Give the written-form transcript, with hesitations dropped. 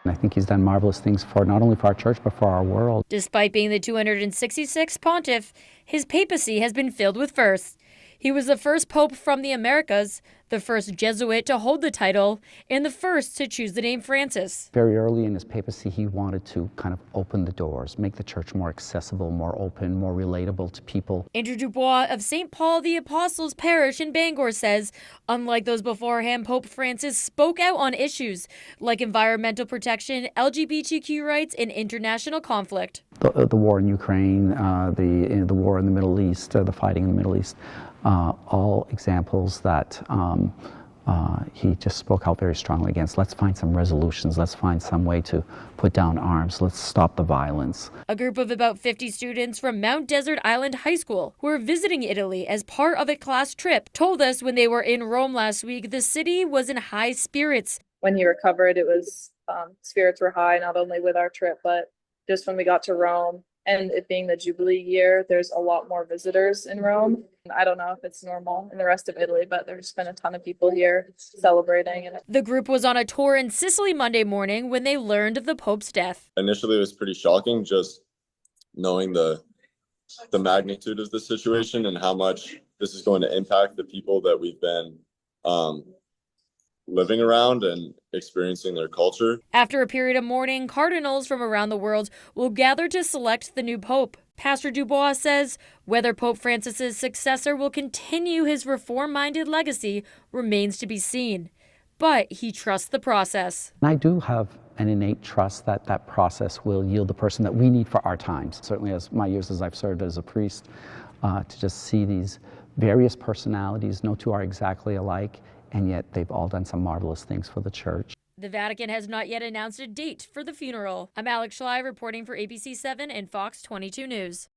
I think he's done marvelous things for not only for our church, but for our world. Despite being the 266th pontiff, his papacy has been filled with firsts. He was the first pope from the Americas, the first Jesuit to hold the title, and the first to choose the name Francis. Very early in his papacy, he wanted to kind of open the doors, make the church more accessible, more open, more relatable to people. Andrew Dubois of St. Paul the Apostles Parish in Bangor says, unlike those beforehand, Pope Francis spoke out on issues like environmental protection, LGBTQ rights, and international conflict. The war in Ukraine, the war in the Middle East, the fighting in the Middle East, all examples that he just spoke out very strongly against. Let's find some resolutions. Let's find some way to put down arms. Let's stop the violence. A group of about 50 students from Mount Desert Island High School who were visiting Italy as part of a class trip told us when they were in Rome last week, the city was in high spirits. When he recovered, it was spirits were high, not only with our trip, but just when we got to Rome. And it being the Jubilee year, there's a lot more visitors in Rome. I don't know if it's normal in the rest of Italy, but there's been a ton of people here celebrating. The group was on a tour in Sicily Monday morning when they learned of the Pope's death. Initially, it was pretty shocking just knowing the magnitude of the situation and how much this is going to impact the people that we've been living around and experiencing their culture. After a period of mourning, cardinals from around the world will gather to select the new pope. Pastor Dubois says whether Pope Francis's successor will continue his reform-minded legacy remains to be seen. But he trusts the process. I do have an innate trust that that process will yield the person that we need for our times. Certainly as my years as I've served as a priest, to just see these various personalities, no two are exactly alike, and yet they've all done some marvelous things for the church. The Vatican has not yet announced a date for the funeral. I'm Alex Schley reporting for ABC 7 and Fox 22 News.